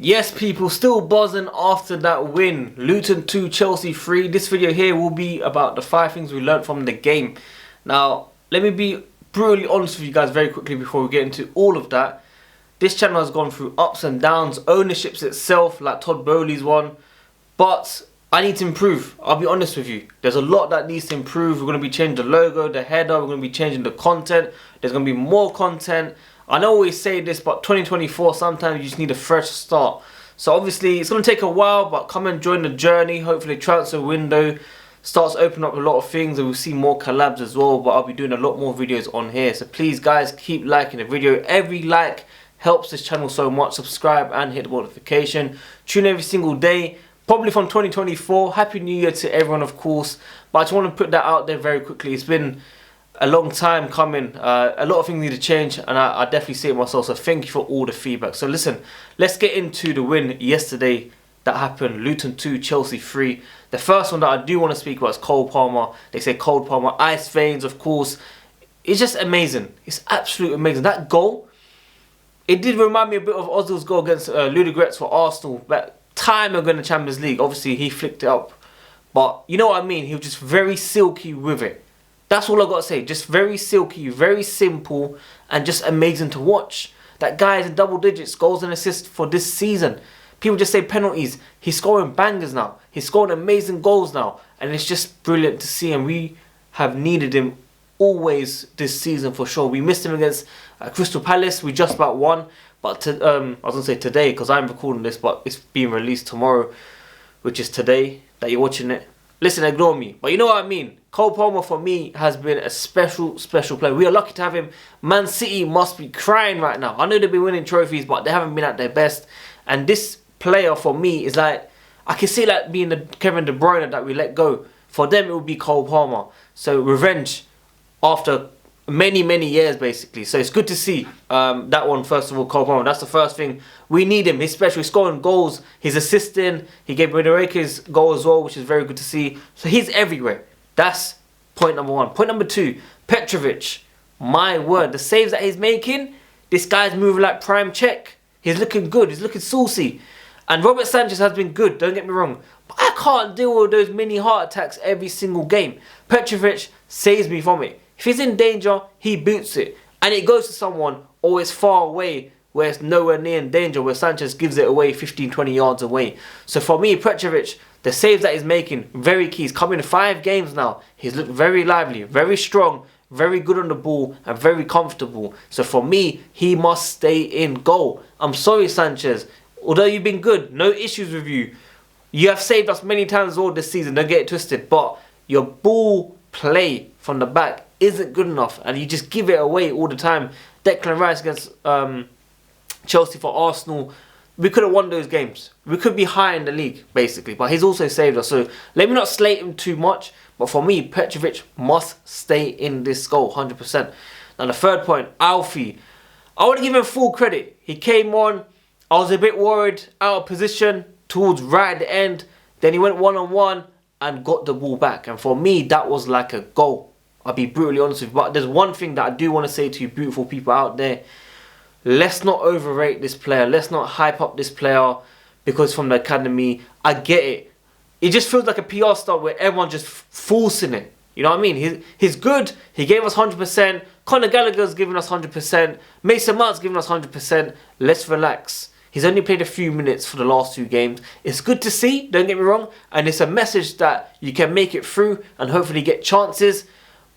Yes, people, still buzzing after that win. Luton 2, Chelsea 3. This video here will be about the 5 things we learned from the game. Now, let me be brutally honest with you guys very quickly before we get into all of that. This channel has gone through ups and downs, ownerships itself, like Todd Bowley's one. But I need to improve. I'll be honest with you. There's a lot that needs to improve. We're going to be changing the logo, the header. We're going to be changing the content. There's going to be more content. I know I always say this, but 2024, sometimes you just need a fresh start. So obviously, it's going to take a while, but come and join the journey. Hopefully, transfer window starts opening up a lot of things, and we'll see more collabs as well. But I'll be doing a lot more videos on here. So please, guys, keep liking the video. Every like helps this channel so much. Subscribe and hit the notification. Tune every single day. Probably from 2024. Happy New Year to everyone, of course. But I just want to put that out there very quickly. It's been a long time coming. A lot of things need to change, and I definitely see it myself. So thank you for all the feedback. So listen, let's get into the win yesterday that happened. Luton 2, Chelsea 3. The first one that I do want to speak about is Cole Palmer. They say Cole Palmer, ice veins, of course. It's just amazing. It's absolutely amazing. That goal, it did remind me a bit of Ozil's goal against Ludogorets for Arsenal back time ago in the Champions League. Obviously, he flicked it up. But you know what I mean? He was just very silky with it. That's all I got to say. Just very silky, very simple, and just amazing to watch. That guy is in double digits, goals and assists for this season. People just say penalties. He's scoring bangers now. He's scoring amazing goals now. And it's just brilliant to see. And we have needed him always this season for sure. We missed him against Crystal Palace. We just about won. But I was going to say today, because I'm recording this, but it's being released tomorrow, which is today that you're watching it. Listen, ignore me. But you know what I mean. Cole Palmer, for me, has been a special player. We are lucky to have him. Man City must be crying right now. I know they've been winning trophies, but they haven't been at their best. And this player, for me, is like, I can see like being the Kevin De Bruyne that we let go. For them, it would be Cole Palmer. So, revenge after many years, basically. So, it's good to see that one, first of all, Cole Palmer. That's the first thing. We need him. He's special. He's scoring goals. He's assisting. He gave Madueke's goal as well, which is very good to see. So, he's everywhere. That's point number 1. Point number 2, Petrovic. My word, the saves that he's making, this guy's moving like prime Czech. He's looking good. He's looking saucy. And Robert Sanchez has been good, don't get me wrong. But I can't deal with those mini heart attacks every single game. Petrovic saves me from it. If he's in danger, he boots it. And it goes to someone, or it's far away, where it's nowhere near in danger, where Sanchez gives it away 15-20 yards away. So for me, Petrovic, the saves that he's making, very key. He's come in 5 games now. He's looked very lively, very strong, very good on the ball, and very comfortable. So for me, he must stay in goal. I'm sorry, Sanchez. Although you've been good, no issues with you. You have saved us many times all this season, don't get it twisted. But your ball play from the back isn't good enough, and you just give it away all the time. Declan Rice against Chelsea for Arsenal, we could have won those games. We could be high in the league, basically. But he's also saved us. So let me not slate him too much. But for me, Petrovic must stay in this goal, 100%. Now the third point, Alfie. I want to give him full credit. He came on. I was a bit worried, out of position, towards right at the end. Then he went one-on-one and got the ball back. And for me, that was like a goal. I'll be brutally honest with you. But there's one thing that I do want to say to you beautiful people out there. Let's not overrate this player. Let's not hype up this player because from the academy. I get it. It just feels like a PR stunt where everyone's just forcing it. You know what I mean? He's good. He gave us 100%. Conor Gallagher's giving us 100%. Mason Mount's giving us 100%. Let's relax. He's only played a few minutes for the last 2 games. It's good to see, don't get me wrong. And it's a message that you can make it through and hopefully get chances.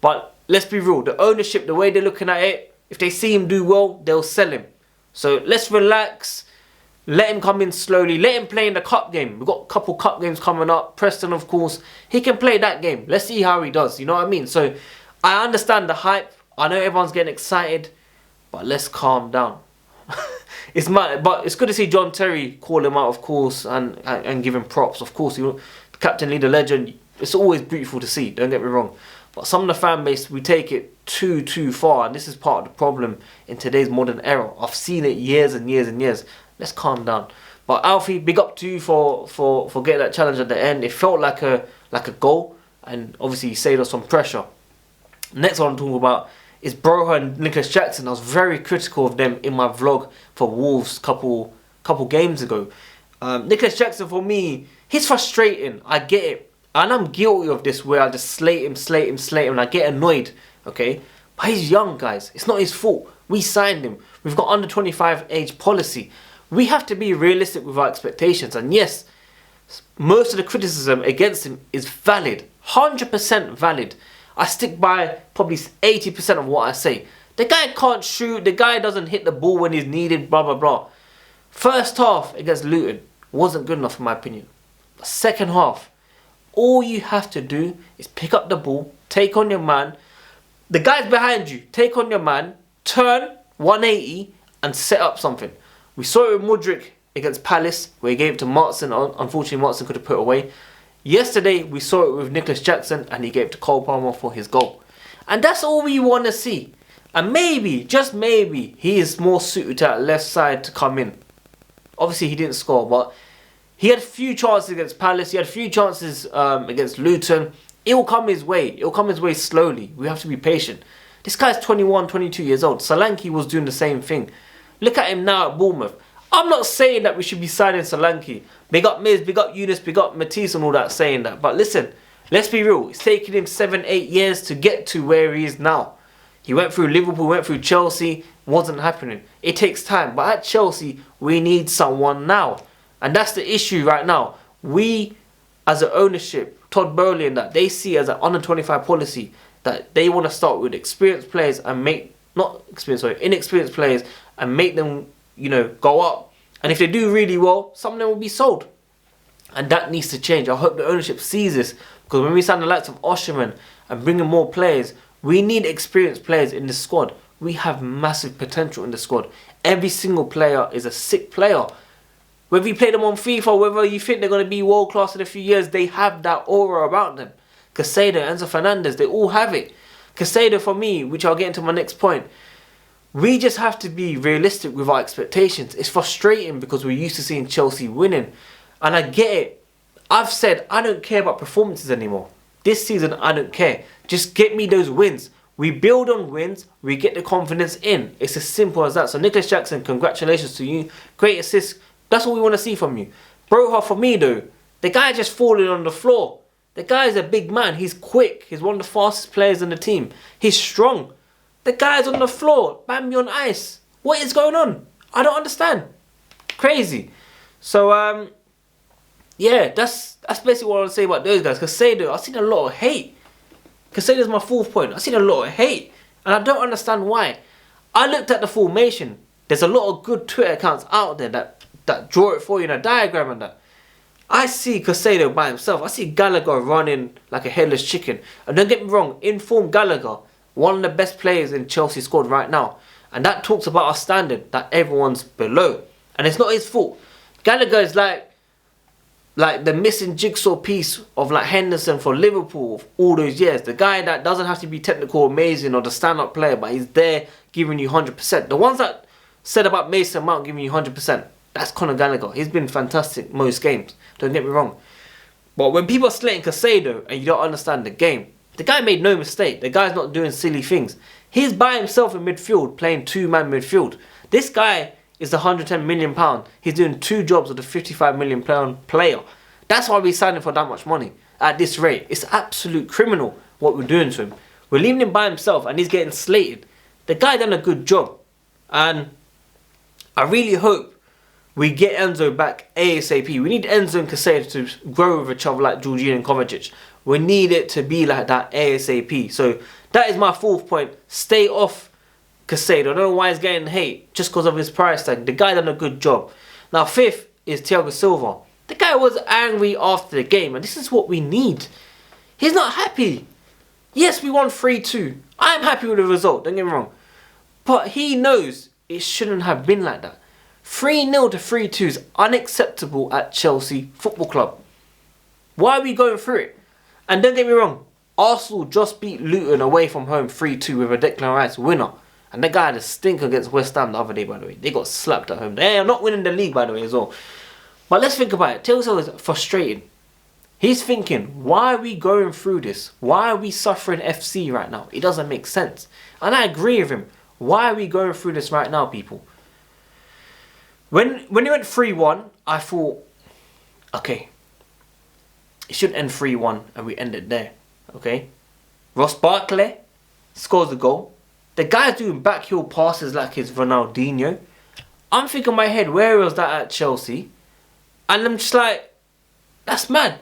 But let's be real. The ownership, the way they're looking at it, if they see him do well, they'll sell him. So let's relax. Let him come in slowly. Let him play in the cup game. We've got a couple cup games coming up. Preston, of course. He can play that game. Let's see how he does. You know what I mean? So I understand the hype. I know everyone's getting excited. But let's calm down. But it's good to see John Terry call him out, of course, and give him props. Of course, Captain Leader Legend. It's always beautiful to see. Don't get me wrong. But some of the fan base, we take it too far. And this is part of the problem in today's modern era. I've seen it years and years. Let's calm down. But Alfie, big up to you for getting that challenge at the end. It felt like a goal. And obviously, he saved us some pressure. Next one I'm talking about is Broha and Nicholas Jackson. I was very critical of them in my vlog for Wolves couple couple games ago. Nicholas Jackson, for me, he's frustrating. I get it. And I'm guilty of this where I just slate him, and I get annoyed. Okay? But he's young, guys. It's not his fault. We signed him. We've got under 25 age policy. We have to be realistic with our expectations. And yes, most of the criticism against him is valid. 100% valid. I stick by probably 80% of what I say. The guy can't shoot. The guy doesn't hit the ball when he's needed, blah, blah, blah. First half against Luton wasn't good enough in my opinion. Second half, all you have to do is pick up the ball, take on your man. The guy's behind you. Take on your man, turn 180 and set up something. We saw it with Mudryk against Palace where he gave it to Martin. Unfortunately, Martin could have put it away. Yesterday, we saw it with Nicholas Jackson and he gave it to Cole Palmer for his goal. And that's all we want to see. And maybe, just maybe, he is more suited to that left side to come in. Obviously, he didn't score, but he had a few chances against Palace. He had a few chances against Luton. It will come his way. It will come his way slowly. We have to be patient. This guy's 21, 22 years old. Solanke was doing the same thing. Look at him now at Bournemouth. I'm not saying that we should be signing Solanke. Big up Miz, big up Yunus, big up Matisse and all that saying that. But listen, let's be real. It's taken him 7-8 years to get to where he is now. He went through Liverpool, went through Chelsea. Wasn't happening. It takes time. But at Chelsea, we need someone now. And that's the issue right now. We, as an ownership, Todd Bowley and that, they see as an under 25 policy that they want to start with experienced players and make, inexperienced players and make them, go up. And if they do really well, some of them will be sold. And that needs to change. I hope the ownership sees this. Because when we sign the likes of Osherman and bring in more players, we need experienced players in the squad. We have massive potential in the squad. Every single player is a sick player. Whether you play them on FIFA, whether you think they're going to be world class in a few years, they have that aura about them. Caicedo, Enzo Fernandez, they all have it. Caicedo for me, which I'll get into my next point, we just have to be realistic with our expectations. It's frustrating because we're used to seeing Chelsea winning. And I get it. I've said I don't care about performances anymore. This season I don't care. Just get me those wins. We build on wins, we get the confidence in. It's as simple as that. So Nicholas Jackson, congratulations to you. Great assist. That's what we want to see from you. Broha, for me though, the guy just falling on the floor. The guy's a big man. He's quick. He's one of the fastest players in the team. He's strong. The guy's on the floor. Bambi on ice. What is going on? I don't understand. Crazy. So, yeah, that's basically what I want to say about those guys. Caicedo, I've seen a lot of hate. Caicedo's my fourth point. I've seen a lot of hate. And I don't understand why. I looked at the formation. There's a lot of good Twitter accounts out there that draw it for you in a diagram and that. I see Caicedo by himself. I see Gallagher running like a headless chicken. And don't get me wrong, informed Gallagher, one of the best players in Chelsea squad right now. And that talks about our standard that everyone's below. And it's not his fault. Gallagher is like the missing jigsaw piece of like Henderson for Liverpool all those years. The guy that doesn't have to be technical, amazing or the stand-up player, but he's there giving you 100%. The ones that said about Mason Mount giving you 100%, that's Conor Gallagher. He's been fantastic most games. Don't get me wrong. But when people are slating Caicedo and you don't understand the game, the guy made no mistake. The guy's not doing silly things. He's by himself in midfield playing two-man midfield. This guy is the £110 million. He's doing two jobs of the £55 million player. That's why we signed him for that much money at this rate. It's absolute criminal what we're doing to him. We're leaving him by himself and he's getting slated. The guy done a good job. And I really hope we get Enzo back ASAP. We need Enzo and Caicedo to grow with each other like Jorginho and Kovacic. We need it to be like that ASAP. So that is my fourth point. Stay off Caicedo. I don't know why he's getting hate just because of his price tag. The guy done a good job. Now fifth is Thiago Silva. The guy was angry after the game and this is what we need. He's not happy. Yes, we won 3-2. I'm happy with the result, don't get me wrong. But he knows it shouldn't have been like that. 3-0 to 3-2 is unacceptable at Chelsea Football Club. Why are we going through it? And don't get me wrong, Arsenal just beat Luton away from home 3-2 with a Declan Rice winner. And that guy had a stink against West Ham the other day, by the way. They got slapped at home. They are not winning the league, by the way, as well. But let's think about it. Thiago Silva is frustrated. He's thinking, why are we going through this? Why are we suffering FC right now? It doesn't make sense. And I agree with him. Why are we going through this right now, people? When it went 3-1, I thought, okay, it should end 3-1 and we end it there. Okay, Ross Barkley scores the goal. The guy's doing backheel passes like it's Ronaldinho. I'm thinking in my head, where was that at Chelsea? And I'm just like, that's mad.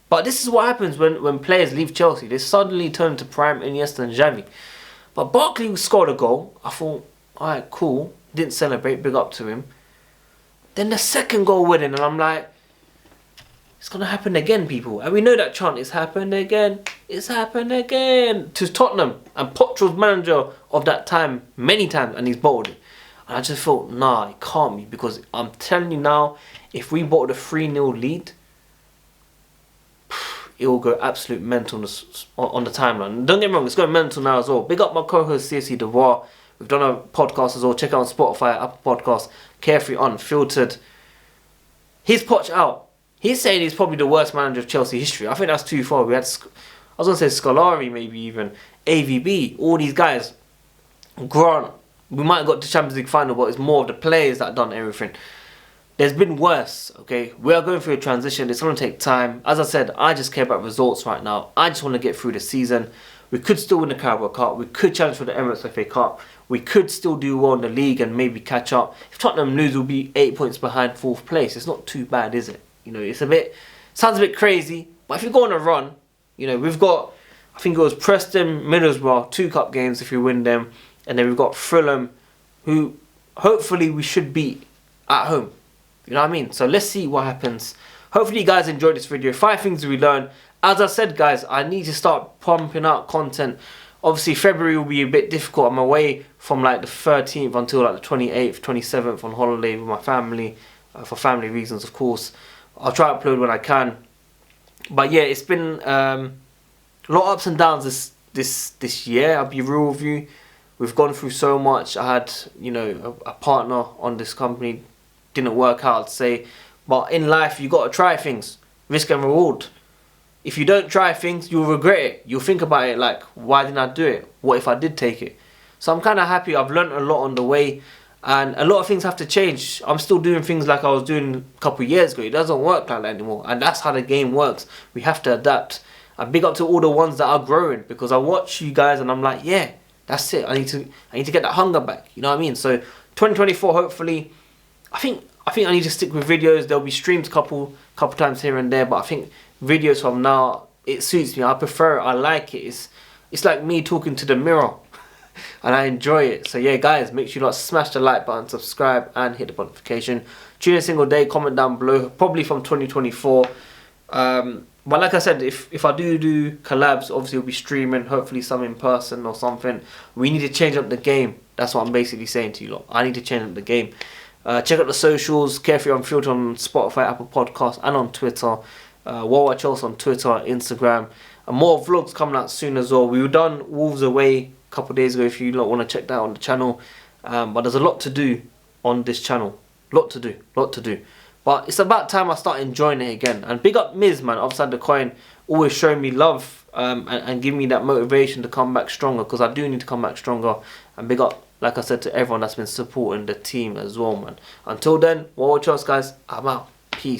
But this is what happens when players leave Chelsea. They suddenly turn to prime Iniesta and Xavi. But Barkley scored a goal. I thought, alright, cool. Didn't celebrate, big up to him. Then the second goal went in and I'm like, it's going to happen again, people. And we know that chant, it's happened again, it's happened again. To Tottenham. And Poch was manager of that time many times and he's bottled it. And I just thought, nah, it can't be. Because I'm telling you now, if we bottled a 3-0 lead, it will go absolute mental on the timeline. Don't get me wrong, it's going mental now as well. Big up my co-host CSC Devoir. We've done a podcast as well. Check out on Spotify, Apple Podcasts, Carefree Unfiltered. He's Poch out. He's saying he's probably the worst manager of Chelsea history. I think that's too far. We had, I was going to say Scolari, maybe even AVB, all these guys. Grant, we might have got to Champions League final, but it's more of the players that have done everything. There's been worse, okay? We are going through a transition. It's going to take time. As I said, I just care about results right now. I just want to get through the season. We could still win the Carabao Cup. We could challenge for the Emirates FA Cup. We could still do well in the league and maybe catch up. If Tottenham lose, we'll be 8 points behind 4th place. It's not too bad, is it? You know, it's a bit, sounds a bit crazy. But if you go on a run, you know, we've got, I think it was Preston, Middlesbrough, 2 cup games if we win them. And then we've got Fulham, who hopefully we should beat at home. You know what I mean? So let's see what happens. Hopefully you guys enjoyed this video. 5 things we learned. As I said, guys, I need to start pumping out content. Obviously, February will be a bit difficult. I'm away from like the 13th until like the 28th, 27th on holiday with my family. For family reasons, of course. I'll try to upload when I can. But yeah, it's been a lot of ups and downs this year. I'll be real with you. We've gone through so much. I had, you know, a partner on this company. Didn't work out, I'd say. But in life, you got to try things. Risk and reward. If you don't try things, you'll regret it. You'll think about it like, why didn't I do it? What if I did take it? So I'm kind of happy. I've learned a lot on the way. And a lot of things have to change. I'm still doing things like I was doing a couple of years ago. It doesn't work like that anymore. And that's how the game works. We have to adapt. And big up to all the ones that are growing. Because I watch you guys and I'm like, yeah, that's it. I need to get that hunger back. You know what I mean? So 2024, hopefully, I think I need to stick with videos. There'll be streams couple times here and there. But I think videos from now, it suits me. I prefer it. I like it. It's like me talking to the mirror. And I enjoy it. So yeah, guys, make sure you smash the like button, subscribe, and hit the notification. Tune in a single day, comment down below, probably from 2024. But like I said, if I do collabs, obviously we'll be streaming, hopefully some in person or something. We need to change up the game. That's what I'm basically saying to you lot. I need to change up the game. Check out the socials, Carefree Unfiltered on Spotify, Apple Podcasts, and on Twitter. WorldWideChels on Twitter, Instagram. And more vlogs coming out soon as well. We were done Wolves away a couple of days ago if you lot want to check that out on the channel. But there's a lot to do on this channel. Lot to do. But it's about time I start enjoying it again. And big up Miz, man, upside the coin. Always showing me love and giving me that motivation to come back stronger. Because I do need to come back stronger. And big up, like I said, to everyone that's been supporting the team as well, man. Until then, WorldWideChels, guys. I'm out.